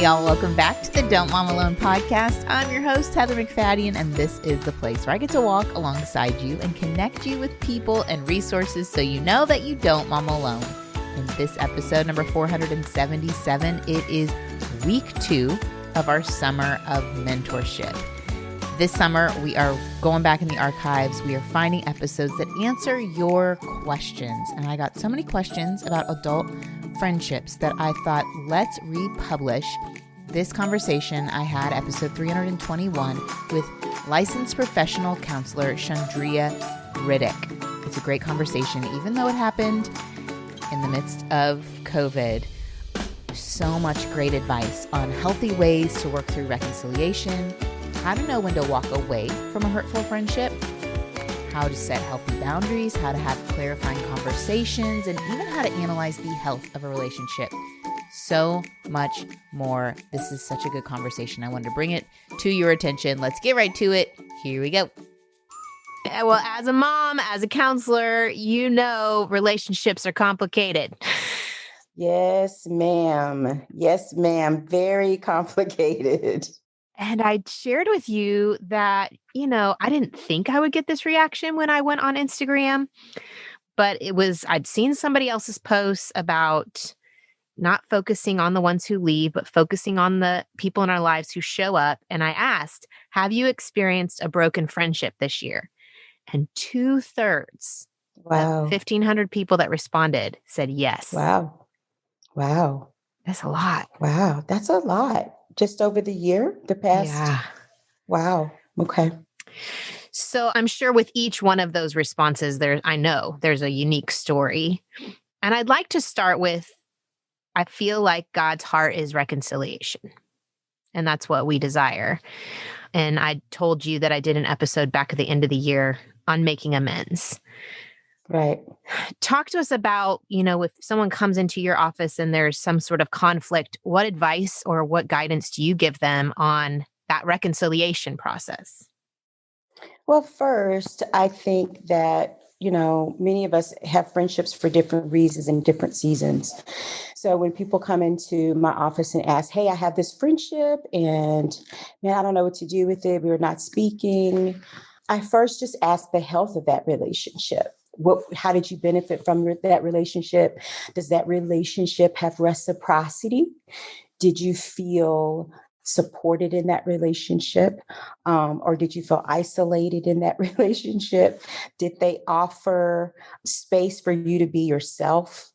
y'all. Welcome back to the Don't Mom Alone podcast. I'm your host, Heather McFadden, and this is the place where I get to walk alongside you and connect you with people and resources so you know that you don't mom alone. In this episode, number 477, it is week 2 of our summer of mentorship. This summer, we are going back in the archives. We are finding episodes that answer your questions. And I got so many questions about adult friendships that I thought, let's republish this conversation I had, episode 321, with licensed professional counselor Shundria Riddick. It's a great conversation, even though it happened in the midst of COVID. So much great advice on healthy ways to work through reconciliation, how to know when to walk away from a hurtful friendship, how to set healthy boundaries, how to have clarifying conversations, and even how to analyze the health of a relationship. So much more. This is such a good conversation. I wanted to bring it to your attention. Let's get right to it. Here we go. Well, as a mom, as a counselor, you know relationships are complicated. Yes, ma'am. Yes, ma'am. Very complicated. And I shared with you that, I didn't think I would get this reaction when I went on Instagram, but I'd seen somebody else's posts about not focusing on the ones who leave, but focusing on the people in our lives who show up. And I asked, have you experienced a broken friendship this year? And 2/3 Wow. of 1,500 people that responded said yes. Wow. That's a lot. Wow. That's a lot. Just over the year, the past. Yeah. Wow. Okay. So I'm sure with each one of those responses, I know there's a unique story. And I'd like to start with, I feel like God's heart is reconciliation. And that's what we desire. And I told you that I did an episode back at the end of the year on making amends. Right. Talk to us about, if someone comes into your office and there's some sort of conflict, what advice or what guidance do you give them on that reconciliation process? Well, first, I think that, many of us have friendships for different reasons and different seasons. So when people come into my office and ask, hey, I have this friendship and man, I don't know what to do with it. We're not speaking. I first just ask the health of that relationship. How did you benefit from that relationship? Does that relationship have reciprocity? Did you feel supported in that relationship? Or did you feel isolated in that relationship? Did they offer space for you to be yourself?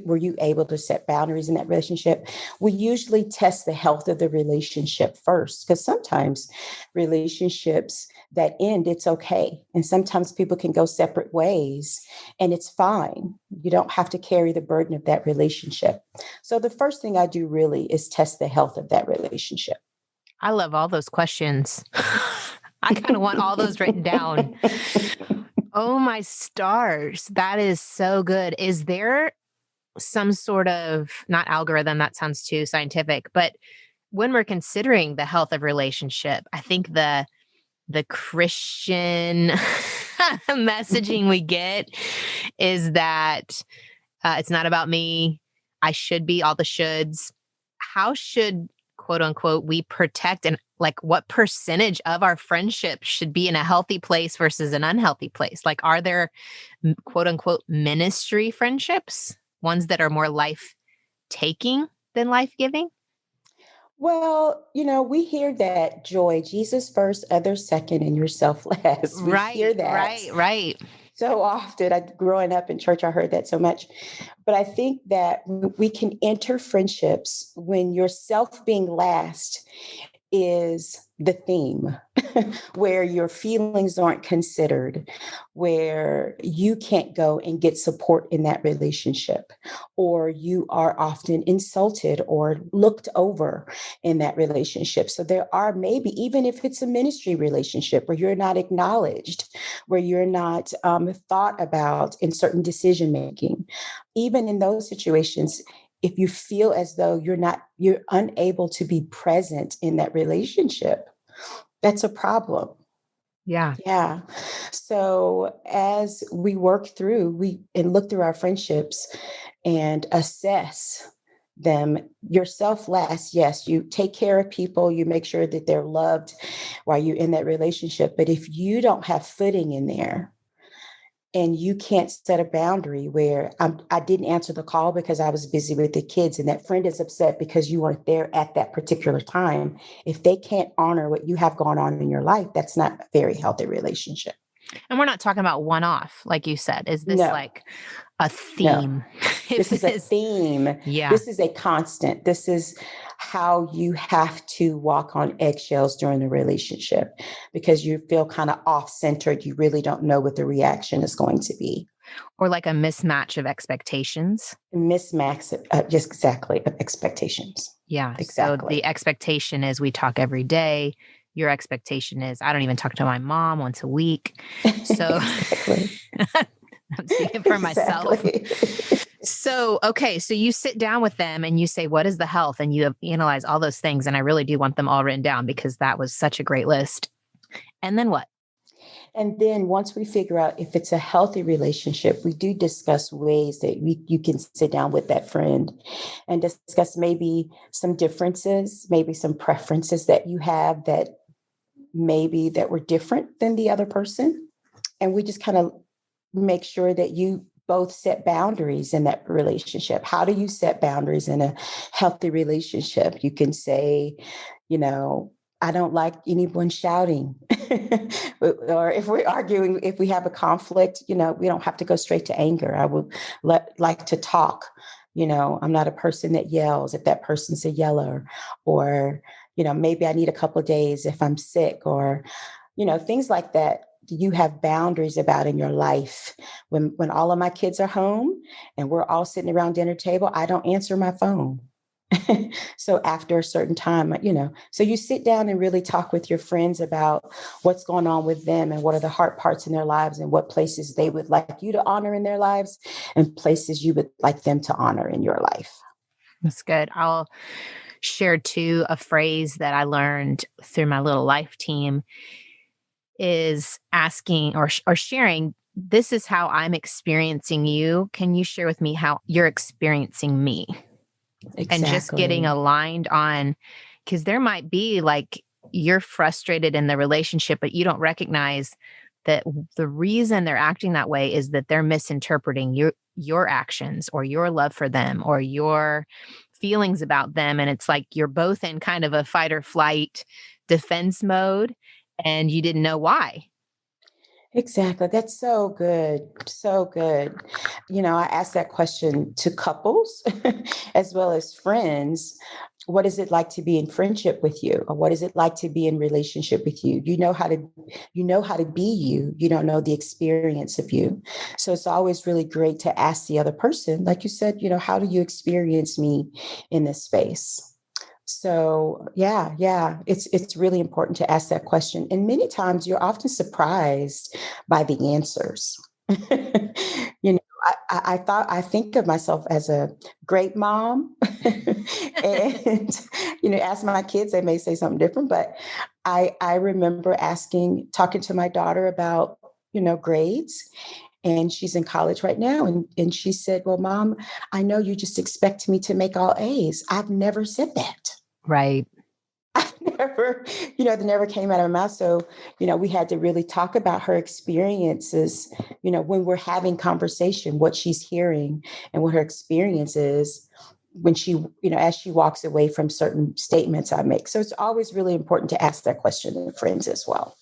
Were you able to set boundaries in that relationship? We usually test the health of the relationship first, because sometimes relationships that end, it's okay. And sometimes people can go separate ways and it's fine. You don't have to carry the burden of that relationship. So the first thing I do really is test the health of that relationship. I love all those questions. I kind of want all those written down. Oh, my stars. That is so good. Is there some sort of, not algorithm, that sounds too scientific, but when we're considering the health of relationship, I think the Christian messaging we get is that it's not about me. I should be all the shoulds. How should, quote unquote, we protect, and like what percentage of our friendship should be in a healthy place versus an unhealthy place? Like, are there, quote unquote, ministry friendships, ones that are more life taking than life giving? Well, we hear that, Joy, Jesus first, others second, and yourself last. We hear that. Right. So often, growing up in church, I heard that so much. But I think that we can enter friendships when yourself being last is the theme, where your feelings aren't considered, where you can't go and get support in that relationship, or you are often insulted or looked over in that relationship. So there are maybe, even if it's a ministry relationship where you're not acknowledged, where you're not thought about in certain decision making, even in those situations, if you feel as though you're unable to be present in that relationship, that's a problem. Yeah. Yeah. So as we work through, and look through our friendships and assess them yourself last. Yes, you take care of people, you make sure that they're loved while you're in that relationship. But if you don't have footing in there, and you can't set a boundary where I didn't answer the call because I was busy with the kids, and that friend is upset because you weren't there at that particular time. If they can't honor what you have going on in your life, that's not a very healthy relationship. And we're not talking about one off, like you said. Is this No, like a no. theme? This is a theme. Yeah. This is a constant. This is how you have to walk on eggshells during the relationship because you feel kind of off centered. You really don't know what the reaction is going to be. Or like a mismatch of expectations. Mismatch, just exactly, of expectations. Yeah. Exactly. So the expectation is we talk every day. Your expectation is I don't even talk to my mom once a week. So I'm speaking for myself. So, okay. So you sit down with them and you say, what is the health? And you analyze all those things. And I really do want them all written down because that was such a great list. And then what? And then once we figure out if it's a healthy relationship, we do discuss ways that you can sit down with that friend and discuss maybe some differences, maybe some preferences that you have that maybe that were different than the other person. And we just kind of make sure that you both set boundaries in that relationship. How do you set boundaries in a healthy relationship? You can say, I don't like anyone shouting. Or if we're arguing, if we have a conflict, we don't have to go straight to anger. I would like to talk. I'm not a person that yells if that person's a yeller, or, maybe I need a couple of days if I'm sick, or, things like that. You have boundaries about in your life. When all of my kids are home and we're all sitting around dinner table, I don't answer my phone. So after a certain time, so you sit down and really talk with your friends about what's going on with them and what are the hard parts in their lives and what places they would like you to honor in their lives and places you would like them to honor in your life. That's good. I'll share too a phrase that I learned through my little life team is asking or sharing, this is how I'm experiencing you. Can you share with me how you're experiencing me? Exactly. And just getting aligned on, because there might be like you're frustrated in the relationship, but you don't recognize that the reason they're acting that way is that they're misinterpreting your actions or your love for them or your feelings about them. And it's like you're both in kind of a fight or flight defense mode and you didn't know why. Exactly. That's so good. So good. I ask that question to couples as well as friends. What is it like to be in friendship with you? Or what is it like to be in relationship with you? You know how to be you. You don't know the experience of you. So it's always really great to ask the other person, like you said, how do you experience me in this space? So yeah, it's really important to ask that question. And many times you're often surprised by the answers. I think of myself as a great mom, and ask my kids, they may say something different, but I remember talking to my daughter about grades. And she's in college right now. And she said, well, Mom, I know you just expect me to make all A's. I've never said that. Right. I've never, that never came out of my mouth. So, we had to really talk about her experiences, when we're having conversation, what she's hearing and what her experience is when she, as she walks away from certain statements I make. So it's always really important to ask that question to friends as well.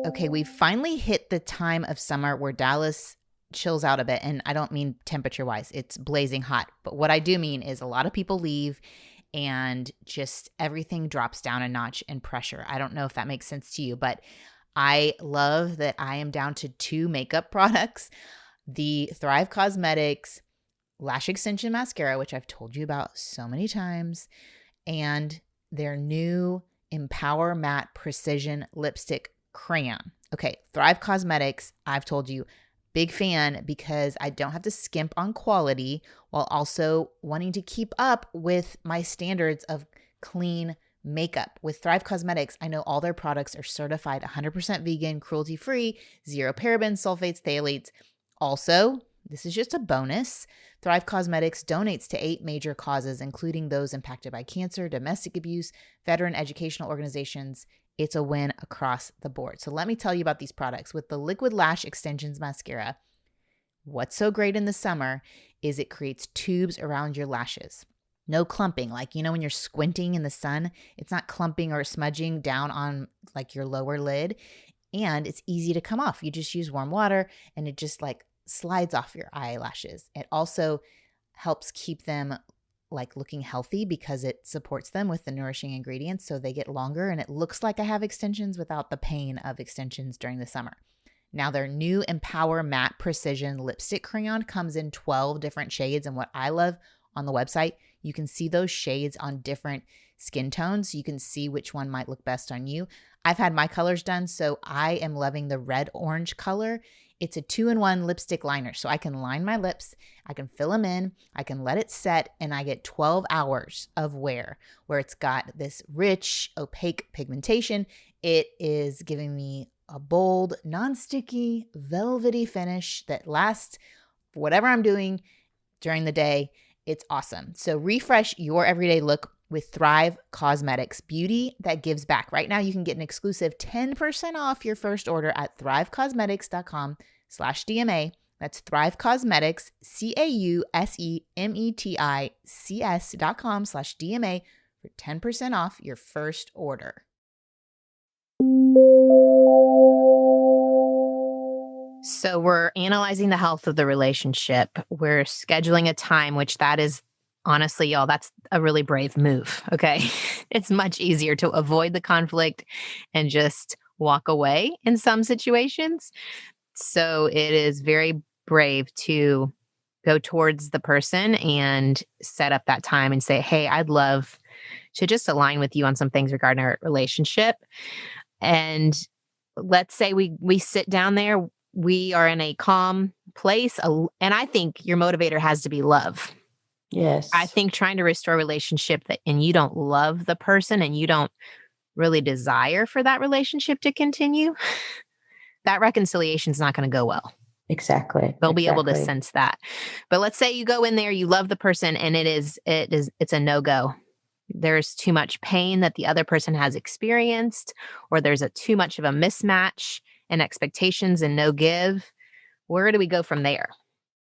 Okay, we finally hit the time of summer where Dallas chills out a bit. And I don't mean temperature wise, it's blazing hot. But what I do mean is a lot of people leave and just everything drops down a notch in pressure. I don't know if that makes sense to you, but I love that I am down to 2 makeup products, the Thrive Cosmetics Lash Extension Mascara, which I've told you about so many times, and their new Empower Matte Precision Lipstick Crayon. Okay, Thrive Cosmetics, I've told you, big fan because I don't have to skimp on quality while also wanting to keep up with my standards of clean makeup. With Thrive Cosmetics, I know all their products are certified 100% vegan, cruelty-free, zero parabens, sulfates, phthalates. Also, This is just a bonus. Thrive Cosmetics donates to 8 major causes, including those impacted by cancer, domestic abuse, veteran educational organizations. It's a win across the board. So let me tell you about these products. With the Liquid Lash Extensions Mascara, what's so great in the summer is it creates tubes around your lashes. No clumping. Like, when you're squinting in the sun, it's not clumping or smudging down on like your lower lid. And it's easy to come off. You just use warm water and it just like slides off your eyelashes. It also helps keep them like looking healthy because it supports them with the nourishing ingredients so they get longer and it looks like I have extensions without the pain of extensions during the summer. Now their new Empower Matte Precision Lipstick Crayon comes in 12 different shades, and what I love on the website, you can see those shades on different skin tones. You can see which one might look best on you. I've had my colors done, so I am loving the red orange color. It's a 2-in-1 lipstick liner, so I can line my lips, I can fill them in, I can let it set, and I get 12 hours of wear where it's got this rich, opaque pigmentation. It is giving me a bold, non-sticky, velvety finish that lasts for whatever I'm doing during the day. It's awesome. So refresh your everyday look with Thrive Cosmetics, beauty that gives back. Right now, you can get an exclusive 10% off your first order at thrivecosmetics.com/DMA. That's Thrive Cosmetics, CAUSEMETICS.com/DMA for 10% off your first order. So we're analyzing the health of the relationship. We're scheduling a time, which that is honestly, y'all, that's a really brave move. Okay. It's much easier to avoid the conflict and just walk away in some situations. So it is very brave to go towards the person and set up that time and say, hey, I'd love to just align with you on some things regarding our relationship. And let's say we sit down there, we are in a calm place. And I think your motivator has to be love. Yes. I think trying to restore a relationship and you don't love the person and you don't really desire for that relationship to continue, that reconciliation is not going to go well. Exactly. They'll be able to sense that. But let's say you go in there, you love the person and it's a no-go. There's too much pain that the other person has experienced, or there's too much of a mismatch in expectations and no give. Where do we go from there?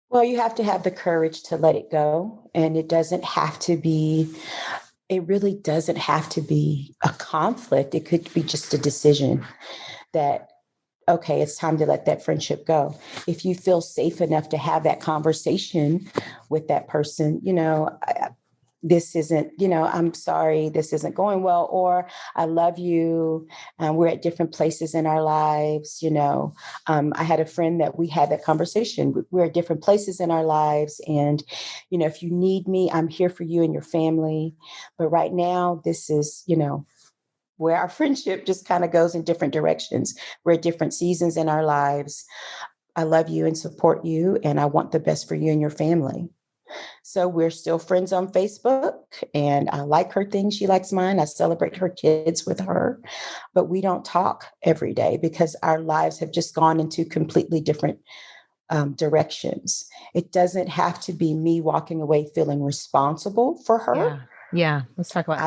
Well, you have to have the courage to let it go. And it really doesn't have to be a conflict. It could be just a decision that, okay, it's time to let that friendship go. If you feel safe enough to have that conversation with that person, this isn't, I'm sorry, this isn't going well, or I love you. We're at different places in our lives. I had a friend that we had that conversation. We're at different places in our lives. And, if you need me, I'm here for you and your family. But right now, this is, where our friendship just kind of goes in different directions. We're at different seasons in our lives. I love you and support you, and I want the best for you and your family. So we're still friends on Facebook, and I like her things. She likes mine. I celebrate her kids with her, but we don't talk every day because our lives have just gone into completely different directions. It doesn't have to be me walking away feeling responsible for her. Yeah. Let's talk about that.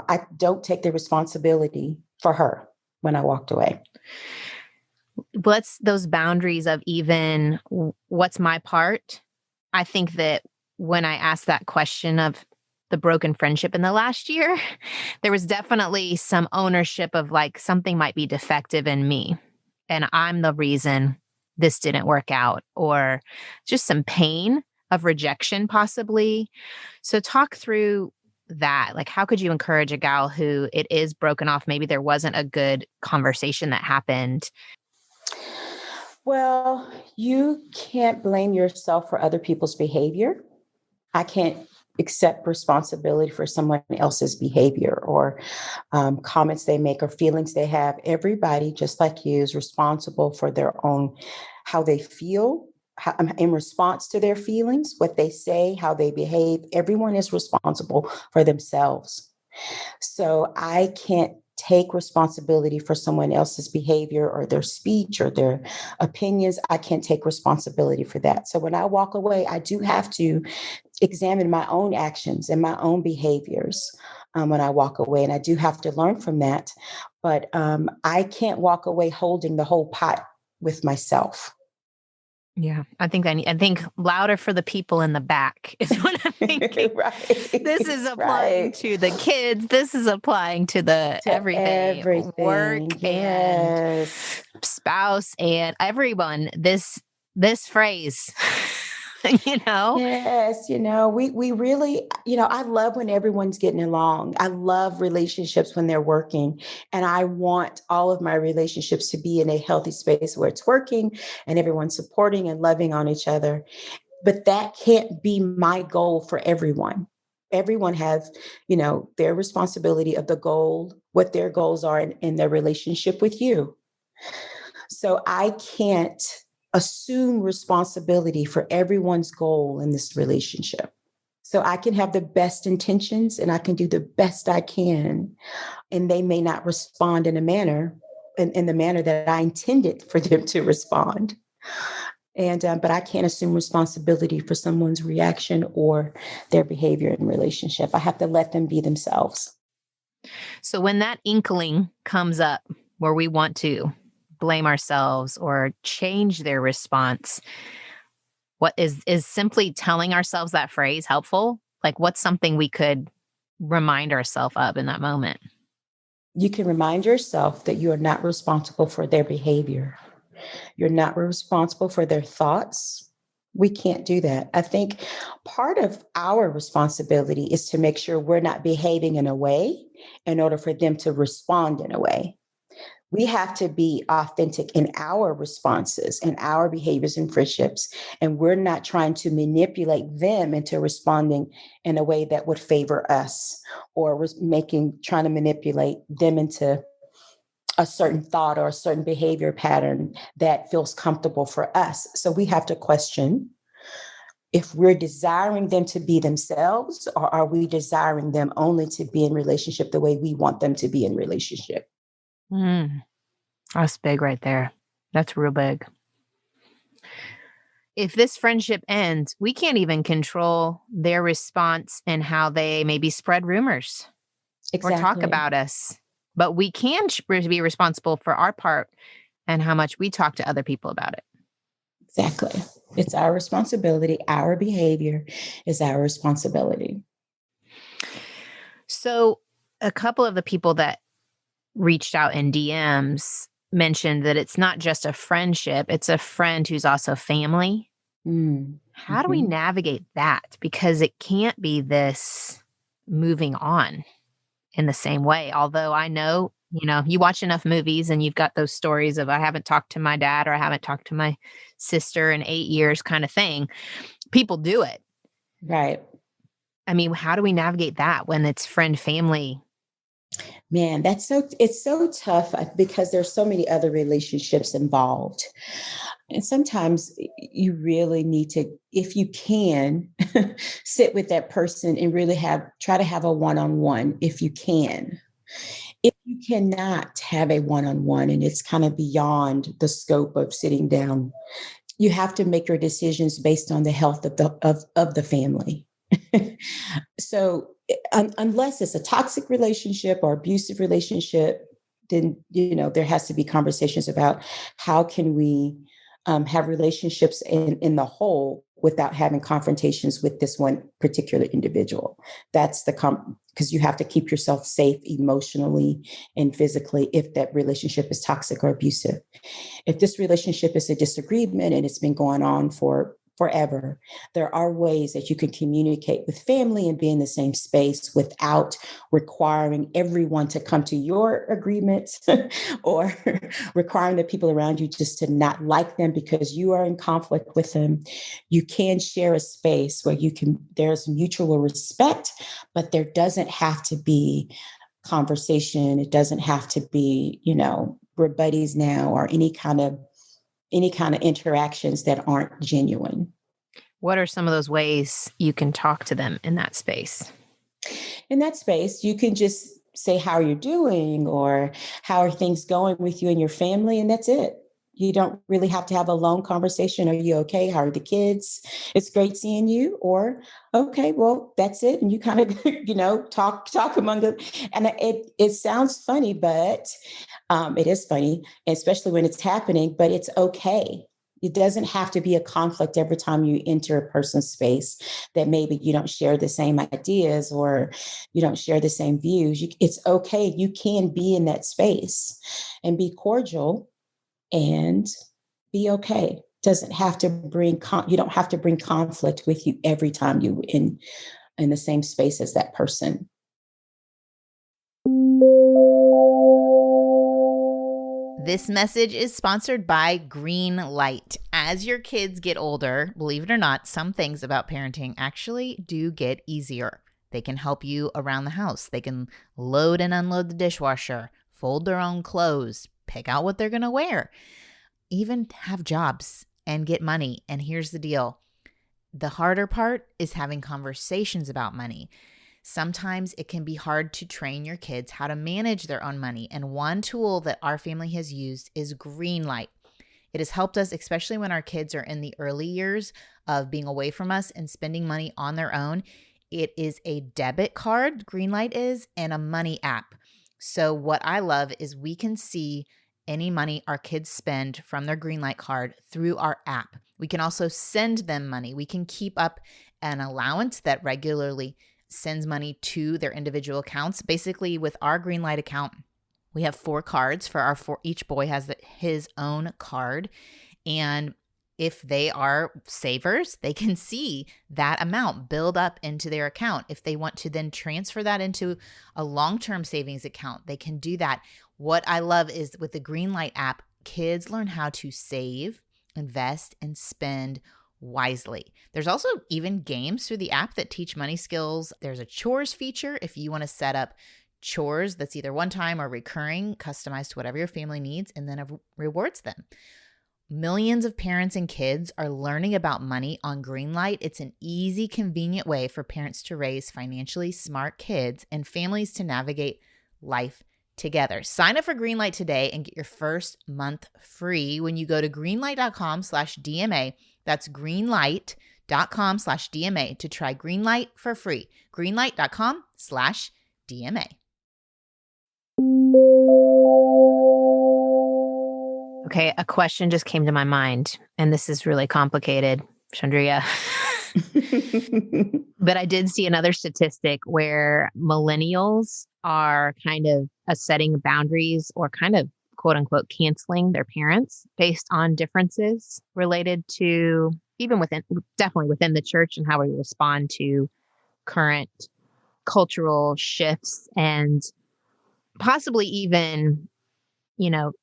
I don't take the responsibility for her when I walked away. What's those boundaries of even what's my part? I think that when I asked that question of the broken friendship in the last year, there was definitely some ownership of like something might be defective in me and I'm the reason this didn't work out, or just some pain of rejection possibly. So talk through that. Like, how could you encourage a gal who it is broken off? Maybe there wasn't a good conversation that happened. Well, you can't blame yourself for other people's behavior. I can't accept responsibility for someone else's behavior or comments they make or feelings they have. Everybody, just like you, is responsible for their own, how they feel, in response to their feelings, what they say, how they behave. Everyone is responsible for themselves. So I can't take responsibility for someone else's behavior or their speech or their opinions. I can't take responsibility for that. So when I walk away, I do have to examine my own actions and my own behaviors when I walk away. And I do have to learn from that. But I can't walk away holding the whole pot with myself. Yeah, I think louder for the people in the back is what I'm thinking. Right. This is applying to the kids. This is applying to the everyday work and spouse and everyone. This phrase, Yes, we really, I love when everyone's getting along. I love relationships when they're working. And I want all of my relationships to be in a healthy space where it's working and everyone's supporting and loving on each other. But that can't be my goal for everyone. Everyone has, their responsibility of the goal, what their goals are in their relationship with you. So I can't assume responsibility for everyone's goal in this relationship. So I can have the best intentions and I can do the best I can. And they may not respond in the manner that I intended for them to respond. But I can't assume responsibility for someone's reaction or their behavior in relationship. I have to let them be themselves. So when that inkling comes up where we want to blame ourselves or change their response, what is simply telling ourselves that phrase helpful? Like, what's something we could remind ourselves of in that moment? You can remind yourself that you are not responsible for their behavior. You're not responsible for their thoughts. We can't do that. I think part of our responsibility is to make sure we're not behaving in a way in order for them to respond in a way. We have to be authentic in our responses and our behaviors and friendships. And we're not trying to manipulate them into responding in a way that would favor us or trying to manipulate them into a certain thought or a certain behavior pattern that feels comfortable for us. So we have to question if we're desiring them to be themselves, or are we desiring them only to be in relationship the way we want them to be in relationship? That's big right there. That's real big. If this friendship ends, we can't even control their response and how they maybe spread rumors or talk about us. But we can be responsible for our part and how much we talk to other people about it. Exactly. It's our responsibility. Our behavior is our responsibility. So a couple of the people that reached out in DMs mentioned that it's not just a friendship, it's a friend who's also family. How do we navigate that? Because it can't be this moving on in the same way. Although I know, you watch enough movies and you've got those stories of I haven't talked to my dad or I haven't talked to my sister in 8 years kind of thing. People do it. Right. I mean, how do we navigate that when it's friend, family? Man, it's so tough because there's so many other relationships involved. And sometimes you really need to, if you can, sit with that person and really try to have a one-on-one if you can. If you cannot have a one-on-one and it's kind of beyond the scope of sitting down, you have to make your decisions based on the health of the family. So unless it's a toxic relationship or abusive relationship, then, there has to be conversations about how can we have relationships in the whole without having confrontations with this one particular individual. That's because you have to keep yourself safe emotionally and physically if that relationship is toxic or abusive. If this relationship is a disagreement and it's been going on forever, there are ways that you can communicate with family and be in the same space without requiring everyone to come to your agreements or requiring the people around you just to not like them because you are in conflict with them. You can share a space where there's mutual respect, but there doesn't have to be conversation. It doesn't have to be, we're buddies now or any kind of interactions that aren't genuine. What are some of those ways you can talk to them in that space? In that space, you can just say how you're doing or how are things going with you and your family, and that's it. You don't really have to have a long conversation. Are you okay? How are the kids? It's great seeing you. Or, okay, well, that's it. And you kind of, talk among them. And it sounds funny, but it is funny, especially when it's happening, but it's okay. It doesn't have to be a conflict every time you enter a person's space that maybe you don't share the same ideas or you don't share the same views. It's okay. You can be in that space and be cordial and be okay. Doesn't have to bring you don't have to bring conflict with you every time you in the same space as that person. This message is sponsored by Green Light. As your kids get older, believe it or not, some things about parenting actually do get easier. They can help you around the house. They can load and unload the dishwasher, fold their own clothes, pick out what they're going to wear, even have jobs and get money. And here's the deal. The harder part is having conversations about money. Sometimes it can be hard to train your kids how to manage their own money. And one tool that our family has used is Green Light. It has helped us, especially when our kids are in the early years of being away from us and spending money on their own. It is a debit card, Green Light is, and a money app. So what I love is we can see any money our kids spend from their Green Light card through our app. We can also send them money. We can keep up an allowance that regularly sends money to their individual accounts. Basically, with our Green Light account, we have 4 cards for our 4. Each boy has his own card. And if they are savers, they can see that amount build up into their account. If they want to then transfer that into a long-term savings account, they can do that. What I love is with the Green Light app, kids learn how to save, invest, and spend wisely. There's also even games through the app that teach money skills. There's a chores feature if you want to set up chores that's either one time or recurring, customized to whatever your family needs, and then it rewards them. Millions of parents and kids are learning about money on Greenlight. It's an easy, convenient way for parents to raise financially smart kids and families to navigate life together. Sign up for Greenlight today and get your first month free when you go to greenlight.com/DMA. That's greenlight.com/DMA to try Greenlight for free. Greenlight.com/DMA. Okay, a question just came to my mind, and this is really complicated, Shundria. But I did see another statistic where millennials are kind of setting boundaries or kind of quote unquote canceling their parents based on differences related to definitely within the church and how we respond to current cultural shifts and possibly even,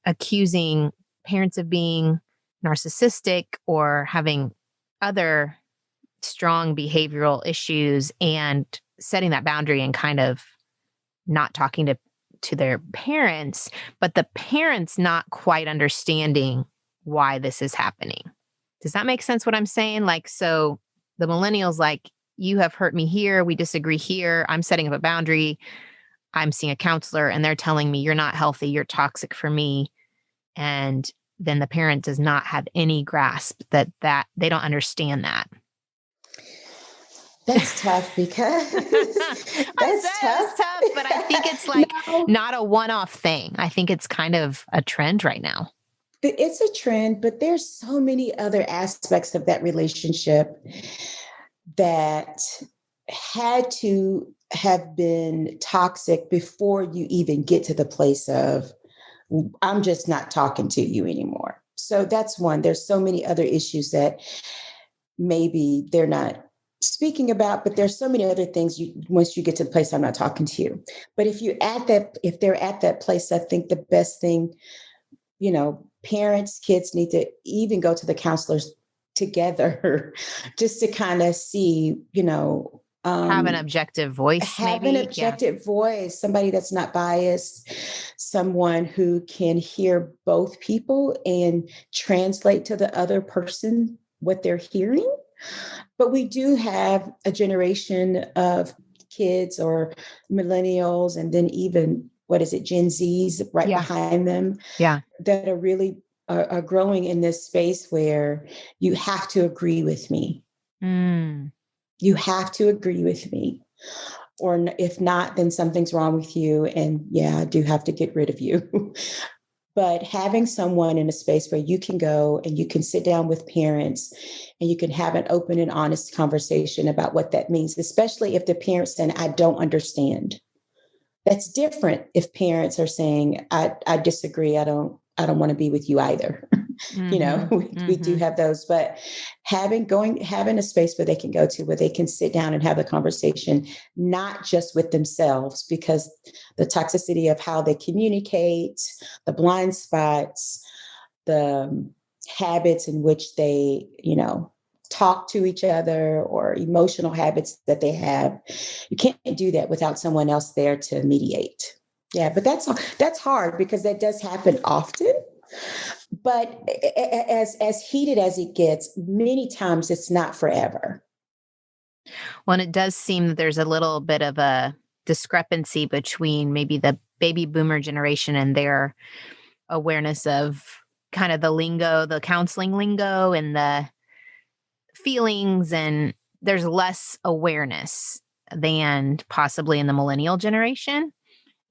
accusing parents of being narcissistic or having other strong behavioral issues and setting that boundary and kind of not talking to their parents, but the parents not quite understanding why this is happening. Does that make sense what I'm saying? So the millennials, you have hurt me here. We disagree here. I'm setting up a boundary. I'm seeing a counselor and they're telling me you're not healthy. You're toxic for me. And then the parent does not have any grasp that they don't understand that. That's tough because It's tough, but I think it's not a one-off thing. I think it's kind of a trend right now. It's a trend, but there's so many other aspects of that relationship that had to have been toxic before you even get to the place of, I'm just not talking to you anymore. So that's one. There's so many other issues that maybe they're not speaking about, but there's so many other things once you get to the place, I'm not talking to you. But if they're at that place, I think the best thing, parents, kids need to even go to the counselors together just to kind of see, have an objective voice. Have an objective voice, somebody that's not biased, someone who can hear both people and translate to the other person what they're hearing. But we do have a generation of kids or millennials, and then even, what is it, Gen Zs right Yeah. behind them, Yeah. that are really are growing in this space where you have to agree with me. Mm. You have to agree with me. Or if not, then something's wrong with you. And yeah, I do have to get rid of you. But having someone in a space where you can go and you can sit down with parents and you can have an open and honest conversation about what that means, especially if the parents saying, I don't understand. That's different if parents are saying, I disagree. I don't want to be with you either. Mm-hmm. We do have those, but having a space where they can go to, where they can sit down and have a conversation, not just with themselves, because the toxicity of how they communicate, the blind spots, the habits in which they, talk to each other, or emotional habits that they have. You can't do that without someone else there to mediate. Yeah, but that's hard because that does happen often. But as heated as it gets, many times it's not forever. Well, it does seem that there's a little bit of a discrepancy between maybe the baby boomer generation and their awareness of kind of the lingo, the counseling lingo, and the feelings, and there's less awareness than possibly in the millennial generation.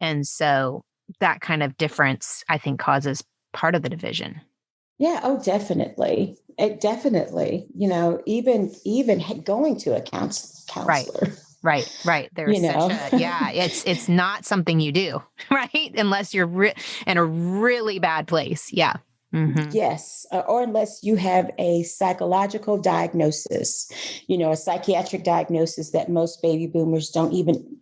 And so that kind of difference, I think, causes part of the division. Yeah, oh, definitely. It definitely, even going to a counselor. Right. There's it's not something you do, right? Unless you're in a really bad place. Yeah. Mm-hmm. Yes, or unless you have a psychological diagnosis, a psychiatric diagnosis that most baby boomers don't even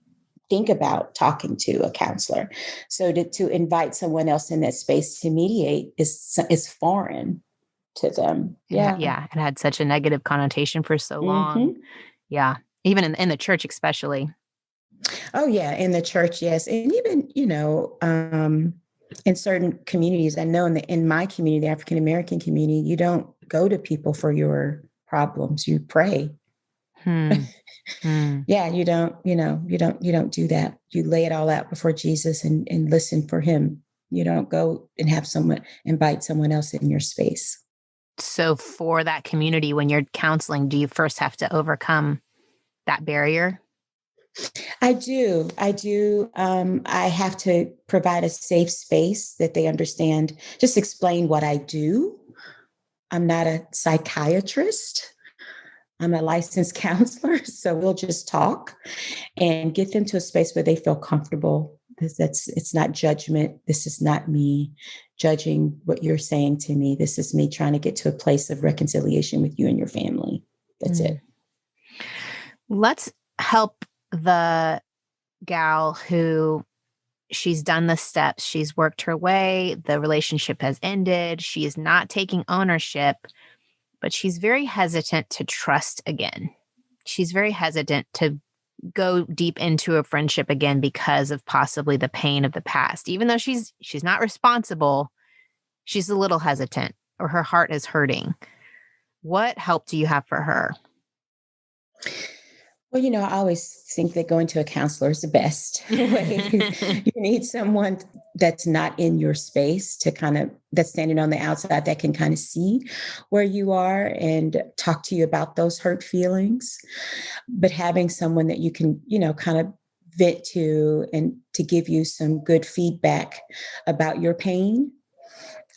think about talking to a counselor. So to invite someone else in that space to mediate is foreign to them. Yeah. Yeah. It had such a negative connotation for so long. Mm-hmm. Yeah. Even in the church, especially. Oh, yeah. In the church, yes. And even, in certain communities, I know in my community, the African American community, you don't go to people for your problems. You pray. Yeah, you don't do that. You lay it all out before Jesus and listen for him. You don't go and invite someone else in your space. So for that community, when you're counseling, do you first have to overcome that barrier? I do. I have to provide a safe space that they understand, just explain what I do. I'm not a psychiatrist. I'm a licensed counselor. So we'll just talk and get them to a space where they feel comfortable. It's not judgment. This is not me judging what you're saying to me. This is me trying to get to a place of reconciliation with you and your family. That's it. Let's help the gal who she's done the steps. She's worked her way. The relationship has ended. She is not taking ownership, but she's very hesitant to trust again. She's very hesitant to go deep into a friendship again because of possibly the pain of the past. Even though she's not responsible, she's a little hesitant, or her heart is hurting. What help do you have for her? Well, I always think that going to a counselor is the best way. You need someone that's not in your space that's standing on the outside, that can kind of see where you are and talk to you about those hurt feelings. But having someone that you can, kind of vent to and to give you some good feedback about your pain.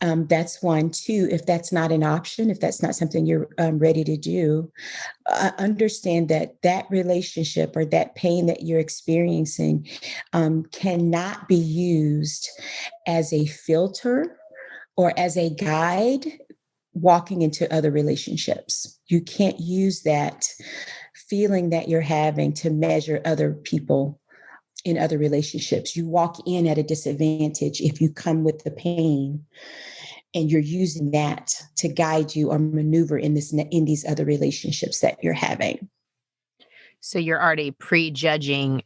That's one. Two, if that's not an option, if that's not something you're ready to do, understand that relationship or that pain that you're experiencing cannot be used as a filter or as a guide walking into other relationships. You can't use that feeling that you're having to measure other people in other relationships. You walk in at a disadvantage if you come with the pain and you're using that to guide you or maneuver in these other relationships that you're having. So you're already prejudging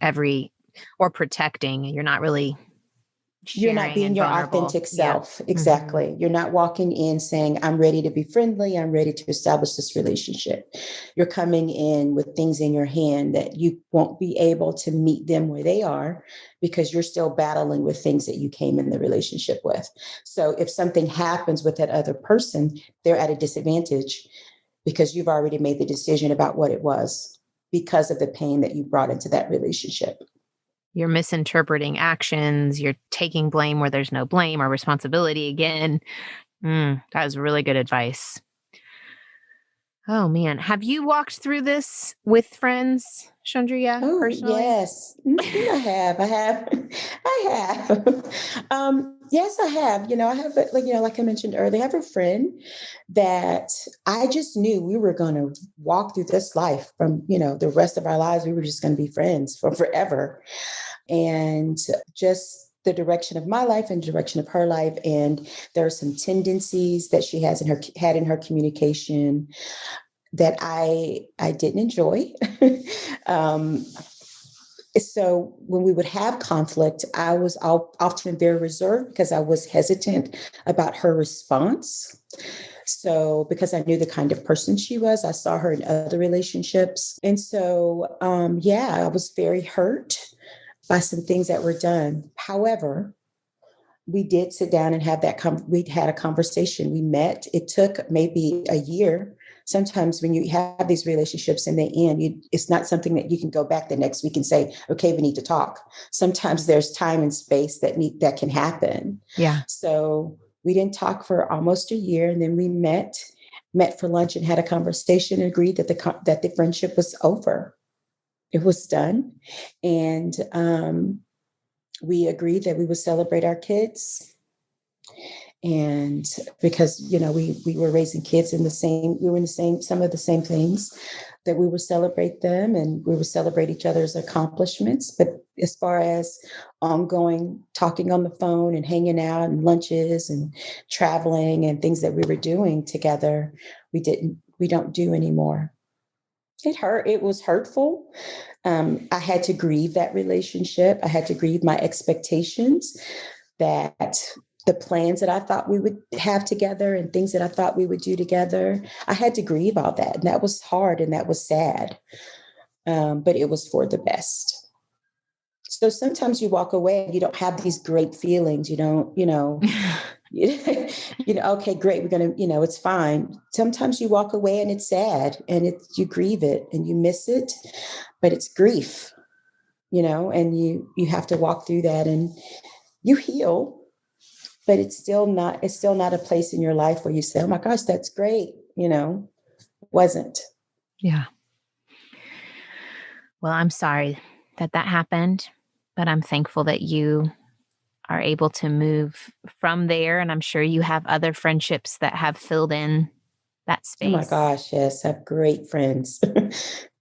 or protecting. You're not really You're not Sharing being and your vulnerable. authentic Yeah. self. Exactly. You're not walking in saying, I'm ready to be friendly. I'm ready to establish this relationship. You're coming in with things in your hand that you won't be able to meet them where they are because you're still battling with things that you came in the relationship with. So if something happens with that other person, they're at a disadvantage because you've already made the decision about what it was because of the pain that you brought into that relationship. You're misinterpreting actions. You're taking blame where there's no blame or responsibility again. That was really good advice. Oh, man. Have you walked through this with friends, Shundria, Oh, personally? yes. I have. I have. I have. Yes, I have. I have, like I mentioned earlier, I have a friend that I just knew we were going to walk through this life from, the rest of our lives. We were just going to be friends for forever. And just the direction of my life and direction of her life. And there are some tendencies that she had in her communication that I didn't enjoy. um, so when we would have conflict, I was often very reserved because I was hesitant about her response. So because I knew the kind of person she was, I saw her in other relationships. And so, I was very hurt by some things that were done. However, we did sit down and have we had a conversation. We met. It took maybe a year. Sometimes when you have these relationships and they end, it's not something that you can go back the next week and say, okay, we need to talk. Sometimes there's time and space that can happen. Yeah. So we didn't talk for almost a year. And then we met for lunch and had a conversation and agreed that the friendship was over. It was done. And, we agreed that we would celebrate our kids. And because, we were raising kids we were in the same, some of the same things, that we would celebrate them and we would celebrate each other's accomplishments. But as far as ongoing talking on the phone and hanging out and lunches and traveling and things that we were doing together, we don't do anymore. It hurt. It was hurtful. I had to grieve that relationship. I had to grieve my expectations that the plans that I thought we would have together and things that I thought we would do together. I had to grieve all that. And that was hard and that was sad. But it was for the best. So sometimes you walk away and you don't have these great feelings. You don't, okay, great. We're going to, it's fine. Sometimes you walk away and it's sad and you grieve it and you miss it, but it's grief, and you have to walk through that and you heal, but it's still not a place in your life where you say, oh my gosh, that's great. Wasn't. Yeah. Well, I'm sorry that happened, but I'm thankful that you are able to move from there. And I'm sure you have other friendships that have filled in that space. Oh my gosh, yes. I have great friends.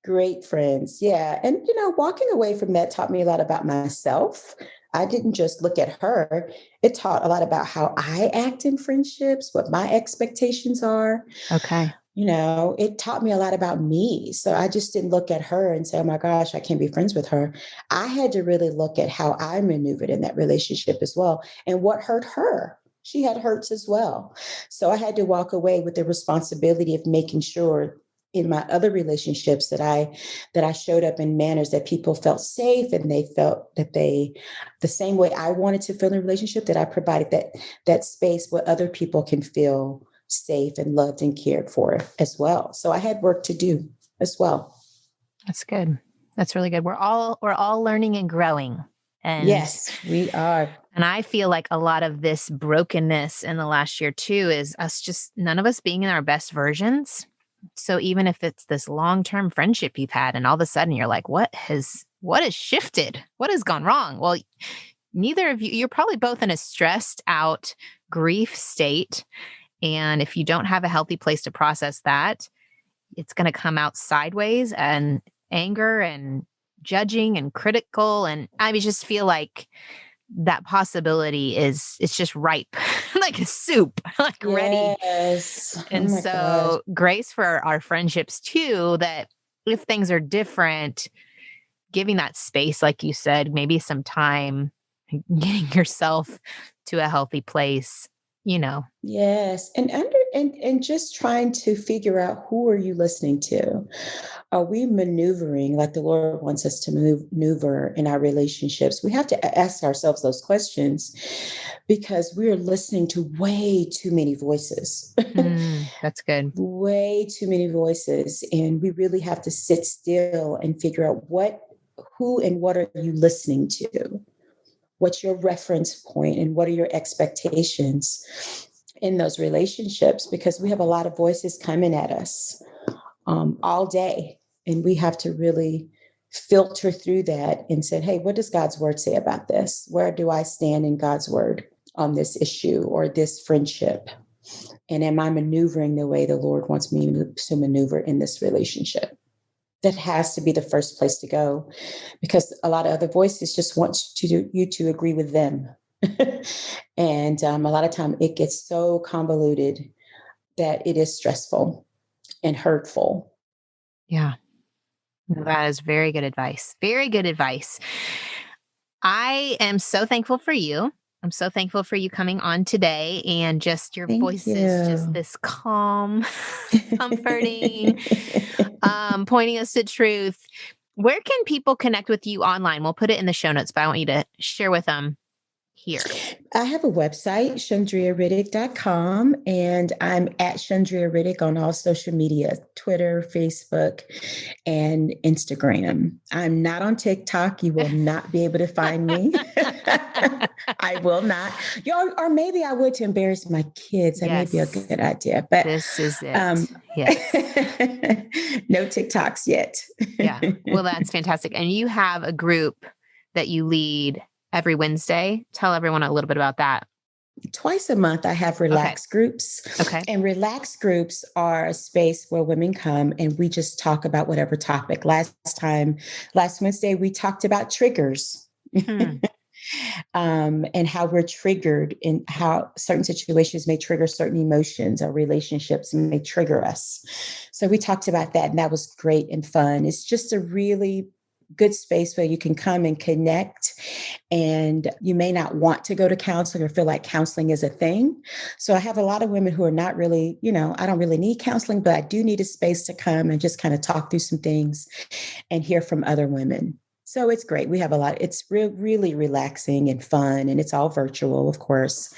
Great friends. Yeah. And, walking away from that taught me a lot about myself. I didn't just look at her. It taught a lot about how I act in friendships, what my expectations are. Okay. It taught me a lot about me. So I just didn't look at her and say, oh my gosh, I can't be friends with her. I had to really look at how I maneuvered in that relationship as well and what hurt her. She had hurts as well. So I had to walk away with the responsibility of making sure in my other relationships that I showed up in manners that people felt safe and they felt that the same way I wanted to feel in a relationship, that I provided that space where other people can feel safe and loved and cared for as well. So I had work to do as well. That's good. That's really good. We're all learning and growing. And yes, we are. And I feel like a lot of this brokenness in the last year too is none of us being in our best versions. So even if it's this long-term friendship you've had and all of a sudden you're like, what has shifted? What has gone wrong? Well, neither of you're probably both in a stressed out grief state. And if you don't have a healthy place to process that, it's going to come out sideways and anger and judging and critical. And I just feel like that possibility it's just ripe, like a soup, like ready. And so grace for our friendships too, that if things are different, giving that space, like you said, maybe some time, getting yourself to a healthy place, Yes. And just trying to figure out, who are you listening to? Are we maneuvering like the Lord wants us to maneuver in our relationships? We have to ask ourselves those questions, because we're listening to way too many voices. That's good. Way too many voices. And we really have to sit still and figure out who and what are you listening to? What's your reference point, and what are your expectations in those relationships? Because we have a lot of voices coming at us all day. And we have to really filter through that and say, hey, what does God's word say about this? Where do I stand in God's word on this issue or this friendship? And am I maneuvering the way the Lord wants me to maneuver in this relationship? That has to be the first place to go, because a lot of other voices just want you to agree with them. And a lot of time it gets so convoluted that it is stressful and hurtful. Yeah. That is very good advice. Very good advice. I am so thankful for you. I'm so thankful for you coming on today, and just your voice is just this calm, comforting, pointing us to truth. Where can people connect with you online? We'll put it in the show notes, but I want you to share with them here. I have a website, shundriariddick.com, and I'm at Shundria Riddick on all social media, Twitter, Facebook, and Instagram. I'm not on TikTok. You will not be able to find me. I will not. Or maybe I would, to embarrass my kids. That may be a good idea. But this is it. Yes. No TikToks yet. Yeah. Well, that's fantastic. And you have a group that you lead every Wednesday. Tell everyone a little bit about that. Twice a month, I have relax groups. Okay. And relax groups are a space where women come and we just talk about whatever topic. Last Wednesday, we talked about triggers. And how we're triggered, and how certain situations may trigger certain emotions, or relationships may trigger us. So we talked about that, and that was great and fun. It's just a really good space where you can come and connect, and you may not want to go to counseling or feel like counseling is a thing. So I have a lot of women who are not really, I don't really need counseling, but I do need a space to come and just kind of talk through some things and hear from other women. So it's great. We have a lot. It's really relaxing and fun, and it's all virtual, of course.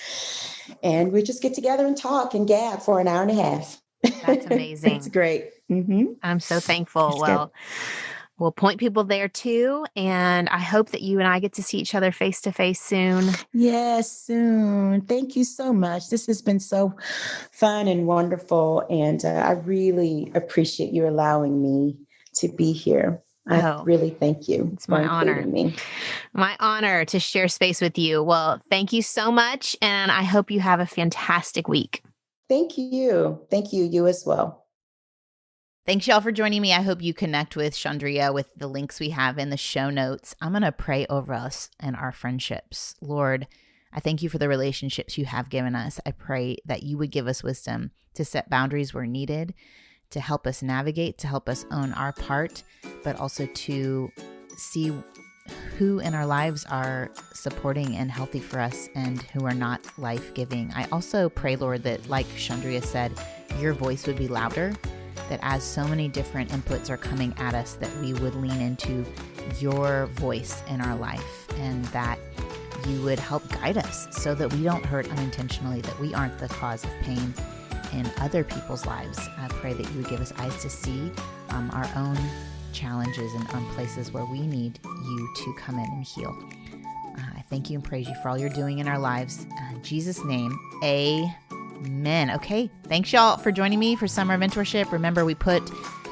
And we just get together and talk and gab for an hour and a half. That's amazing. It's great. Mm-hmm. I'm so thankful. Well, we'll point people there too. And I hope that you and I get to see each other face to face soon. Yes, soon. Thank you so much. This has been so fun and wonderful. And I really appreciate you allowing me to be here. I really thank you. It's my honor. My honor to share space with you. Well, thank you so much. And I hope you have a fantastic week. Thank you. Thank you. You as well. Thanks, y'all, for joining me. I hope you connect with Shundria with the links we have in the show notes. I'm going to pray over us and our friendships. Lord, I thank you for the relationships you have given us. I pray that you would give us wisdom to set boundaries where needed, to help us navigate, to help us own our part, but also to see who in our lives are supporting and healthy for us and who are not life-giving. I also pray, Lord, that like Shundria said, your voice would be louder, that as so many different inputs are coming at us, that we would lean into your voice in our life, and that you would help guide us so that we don't hurt unintentionally, that we aren't the cause of pain in other people's lives. I pray that you would give us eyes to see our own challenges and places where we need you to come in and heal. I thank you and praise you for all you're doing in our lives. In Jesus' name, amen. Okay, thanks y'all for joining me for Summer Mentorship. Remember, we put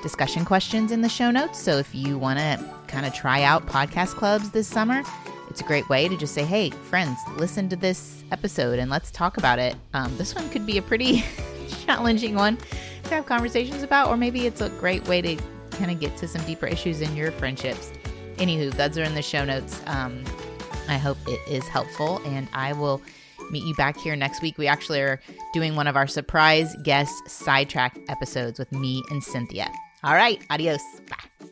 discussion questions in the show notes, so if you want to kind of try out podcast clubs this summer, it's a great way to just say, hey, friends, listen to this episode and let's talk about it. This one could be a pretty challenging one to have conversations about, or maybe it's a great way to kind of get to some deeper issues in your friendships. Anywho, those are in the show notes. I hope it is helpful, and I will meet you back here next week. We actually are doing one of our surprise guest sidetrack episodes with me and Cynthia. All right, adios. Bye.